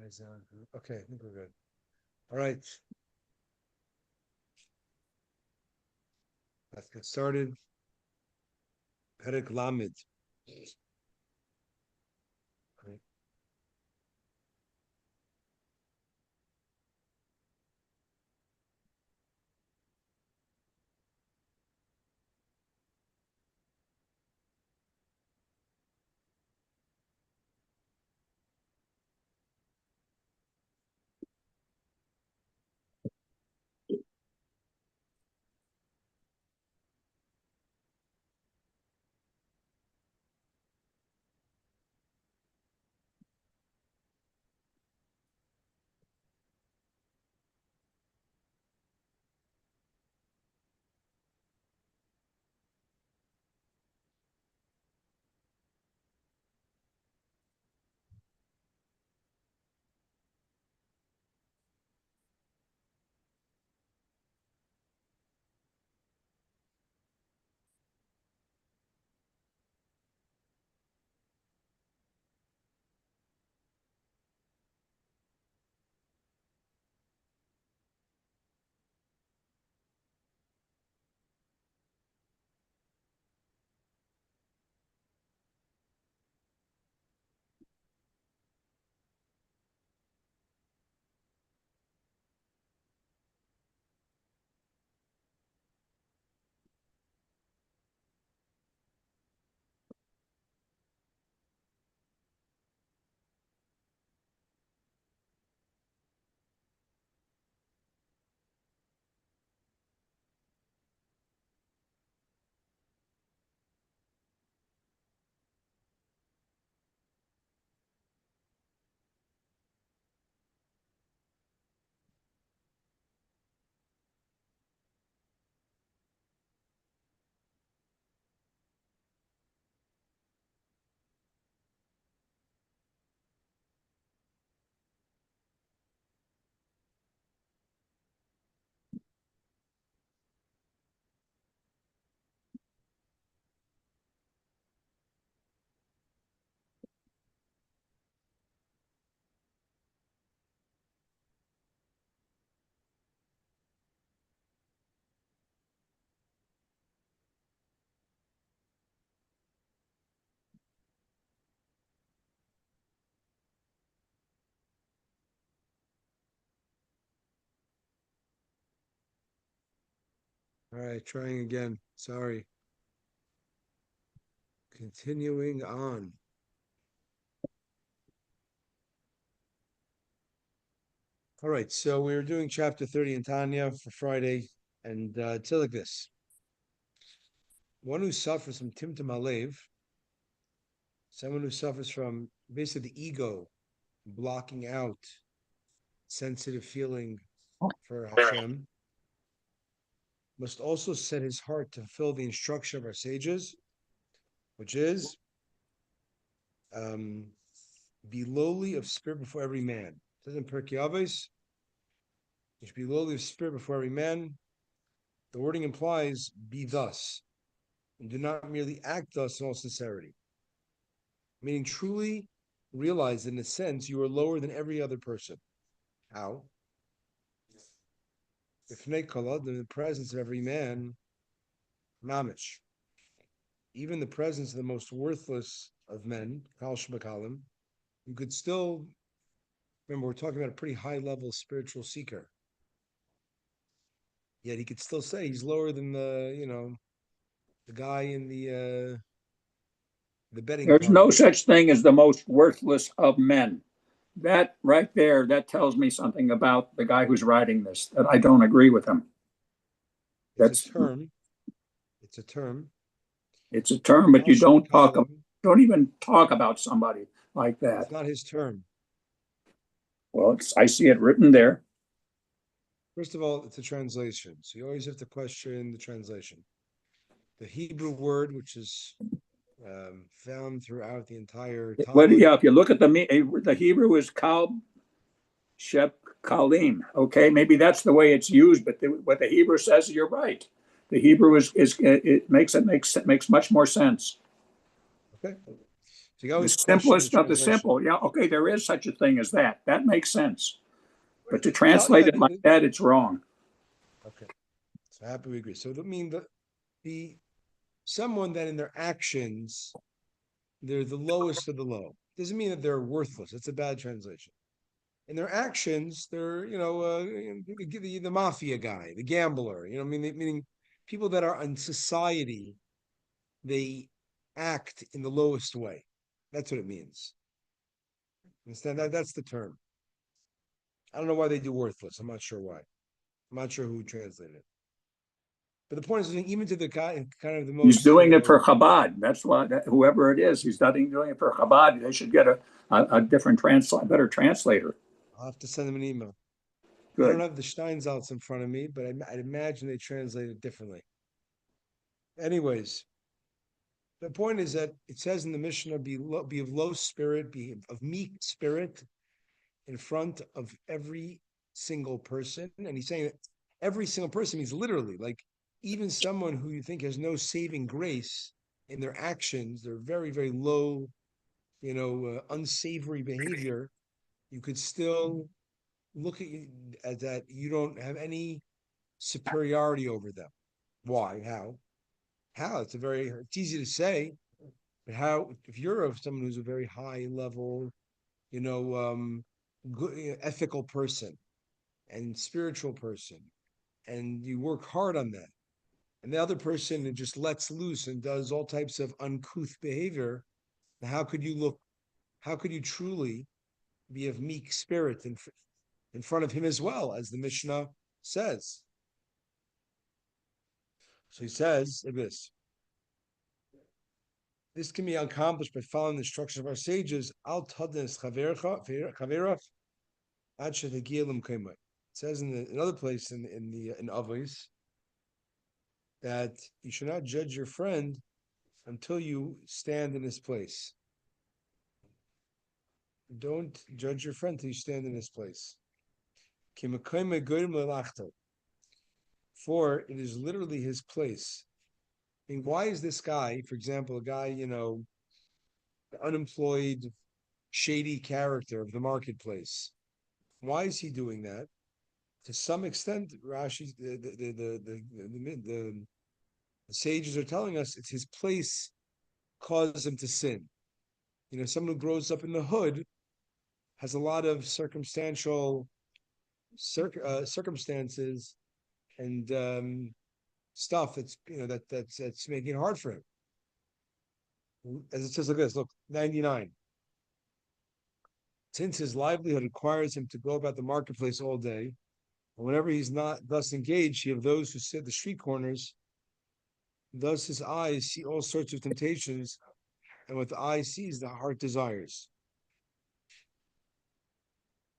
Okay, I think we're good. All right. Let's get started. Perek Lamed. All right, trying again. Sorry. Continuing on. All right, so we were doing chapter 30 in Tanya for Friday, and it's like this. One who suffers from Timtum Alev, someone who suffers from basically the ego blocking out sensitive feeling for Hashem, must also set his heart to fulfill the instruction of our sages, which is be lowly of spirit before every man. It says in Pirkei Avos, you should be lowly of spirit before every man. The wording implies be thus, and do not merely act thus in all sincerity. Meaning truly realize that in a sense you are lower than every other person. How? If in the presence of every man, mamish. Even the presence of the most worthless of men, Kal Shmakalim, you could still remember we're talking about a pretty high level spiritual seeker. Yet he could still say he's lower than the guy in the betting There's party. no such thing as the most worthless of men. That right there, that tells me something about the guy who's writing this, that I don't agree with him. It's a term. It's a term. It's a term, but you don't even talk about somebody like that. It's not his term. Well, I see it written there. First of all, it's a translation, so you always have to question the translation. The Hebrew word, which is found throughout the entire Talmud. If you look at the Hebrew is kal shep kalim. Okay, maybe that's the way it's used, but what the Hebrew says, you're right. The Hebrew makes much more sense. Okay, So you always The question the simplest of the translation. simple. Yeah, okay, there is such a thing as that. That makes sense. But to So translate yeah, it like that, it's wrong. okay. So happy we agree. So I mean the someone that in their actions they're the lowest of the low. Doesn't mean that they're worthless. It's a bad translation. In their actions, they're the mafia guy, the gambler. Meaning people that are in society, they act in the lowest way. That's what it means. Understand that? That's the term. I don't know why they do worthless. I'm not sure why. I'm not sure who translated it. But the point is, even to the kind of the He's most, doing it for Chabad. That's why whoever it is, he's not doing it for Chabad. They should get a different better translator. I'll have to send them an email. I don't Good. have the Steinsaltz in front of me, but I'd imagine they translate it differently. Anyways, the point is that it says in the Mishnah, be of low spirit, be of meek spirit in front of every single person. And he's saying that every single person means literally, like even someone who you think has no saving grace in their actions, they're very, very low, unsavory behavior. You could still look at that. You don't have any superiority over them. Why? How? How? It's easy to say, but how, if you're of someone who's a very high level, you know, good, ethical person and spiritual person, and you work hard on that, and the other person just lets loose and does all types of uncouth behavior, how could you look, how could you truly be of meek spirit in front of him as well, as the Mishnah says? So he says like this can be accomplished by following the instructions of our sages. Al tadnes chaverach ad shetegilim kaimat. It says in another place in Avos that you should not judge your friend until you stand in his place. Don't judge your friend until you stand in his place. For it is literally his place. I mean, why is this guy, for example, a guy, unemployed, shady character of the marketplace? Why is he doing that? To some extent, Rashi, the sages are telling us it's his place caused him to sin. Someone who grows up in the hood has a lot of circumstances and stuff that's making it hard for him. As it says like this, look, 99. Since his livelihood requires him to go about the marketplace all day, and whenever he's not thus engaged, he of those who sit at the street corners, thus his eyes see all sorts of temptations, and what the eye sees, the heart desires.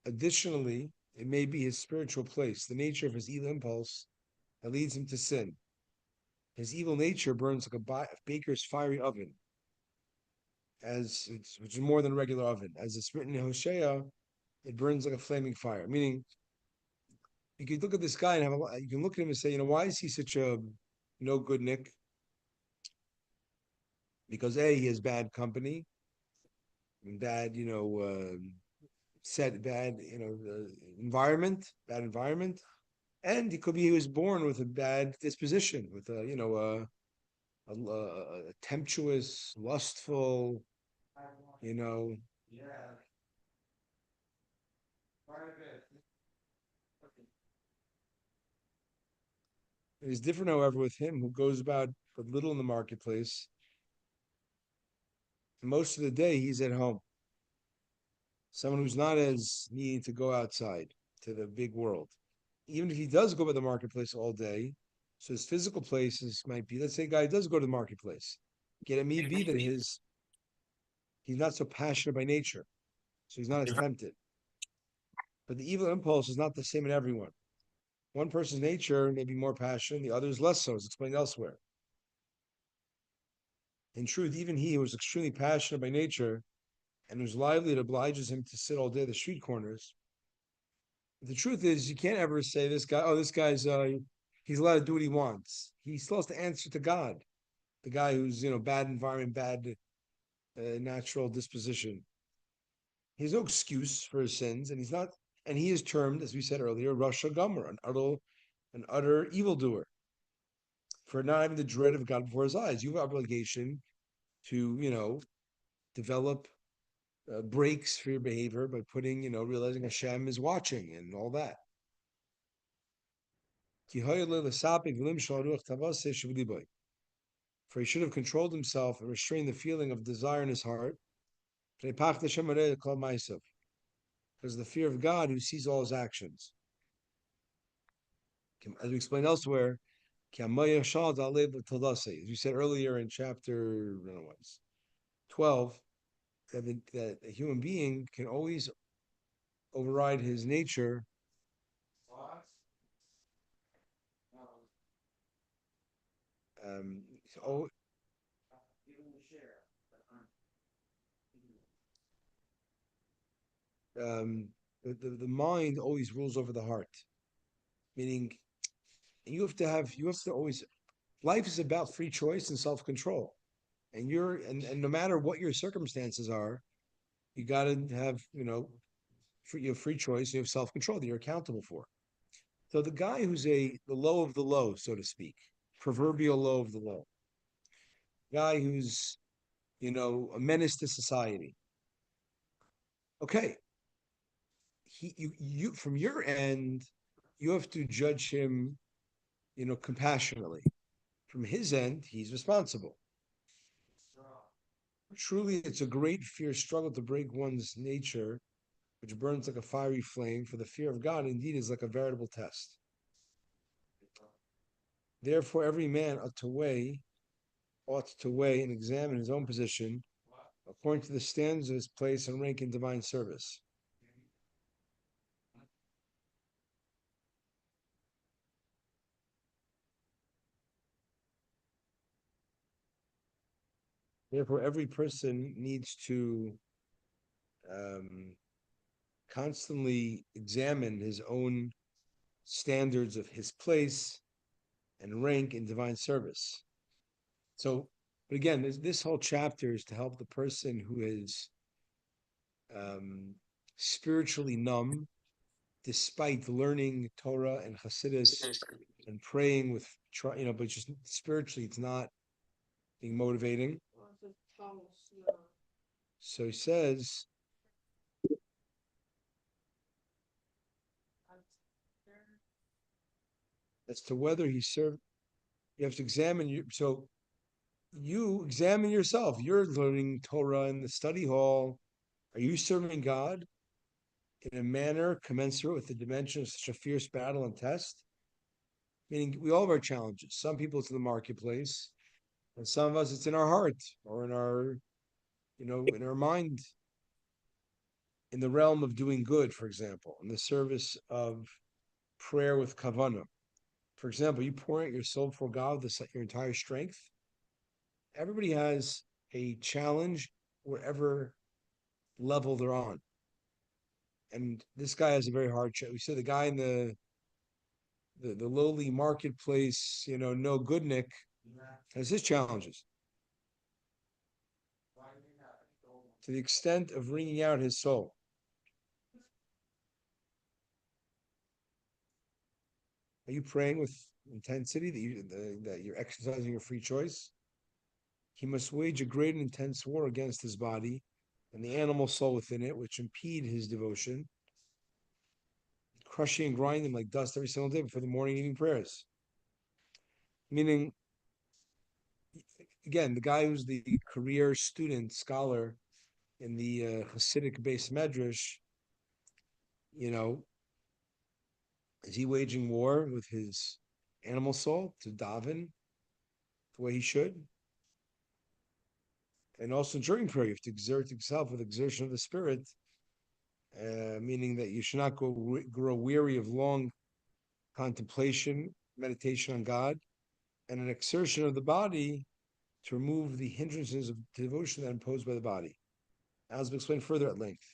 Additionally, it may be his spiritual place, the nature of his evil impulse that leads him to sin. His evil nature burns like a baker's fiery oven, which is more than a regular oven. As it's written in Hosea, it burns like a flaming fire. Meaning, you can look at this guy and you can look at him and say, why is he such a no good Nick? Because A, he has bad company, bad, bad environment, and it could be he was born with a bad disposition, with a temptuous, lustful, you know. It is different, however, with him who goes about but little in the marketplace. Most of the day, he's at home. Someone who's not as needing to go outside to the big world. Even if he does go by the marketplace all day, so his physical places might be, let's say a guy does go to the marketplace. Yet it may be that he's not so passionate by nature, so he's not as tempted. But the evil impulse is not the same in everyone. One person's nature may be more passionate, the other is less so, as explained elsewhere. In truth, even he who is extremely passionate by nature and whose livelihood obliges him to sit all day at the street corners, the truth is, you can't ever say this guy, this guy's he's allowed to do what he wants. He still has to answer to God. The guy who's bad environment, bad natural disposition. He has no excuse for his sins, and he is termed, as we said earlier, Rasha Gomer, an utter evildoer, for not having the dread of God before his eyes. You have obligation to, develop breaks for your behavior by putting, realizing Hashem is watching and all that. For he should have controlled himself and restrained the feeling of desire in his heart, because of the fear of God who sees all his actions. As we explained elsewhere, as we said earlier in chapter 12, that a human being can always override his nature so, the mind always rules over the heart, meaning you have to always, life is about free choice and self-control, and no matter what your circumstances are, you got to have you have free choice, you have self-control that you're accountable for. So the guy who's the low of the low, so to speak, proverbial low of the low, guy who's a menace to society. Okay, you from your end, you have to judge him, compassionately. From his end, he's responsible. Truly, it's a great fierce struggle to break one's nature, which burns like a fiery flame, for the fear of God indeed is like a veritable test. Therefore, every man ought to weigh and examine his own position according to the standards of his place and rank in divine service. Therefore, every person needs to um, constantly examine his own standards of his place and rank in divine service. So, but again, this whole chapter is to help the person who is spiritually numb, despite learning Torah and Hasidus and praying but just spiritually, it's not being motivating. So he says, as to whether he served, you have to examine you. So you examine yourself. You're learning Torah in the study hall. Are you serving God in a manner commensurate with the dimension of such a fierce battle and test? Meaning, we all have our challenges. Some people it's in the marketplace, and some of us it's in our heart or in our mind, in the realm of doing good, for example, in the service of prayer with kavanah. For example, you pour out your soul before God with your entire strength. Everybody has a challenge wherever level they're on. And this guy has a very hard challenge. We said the guy in the lowly marketplace, no goodnik, has his challenges. To the extent of wringing out his soul. Are you praying with intensity that you're exercising your free choice? He must wage a great and intense war against his body and the animal soul within it, which impede his devotion, crushing and grinding like dust every single day before the morning evening prayers. Meaning, again, the guy who's the career student, scholar in the Hasidic base medrash, is he waging war with his animal soul to daven the way he should? And also during prayer, you have to exert yourself with exertion of the spirit, meaning that you should not grow weary of long contemplation, meditation on God, and an exertion of the body to remove the hindrances of devotion that are imposed by the body. As we explained further at length.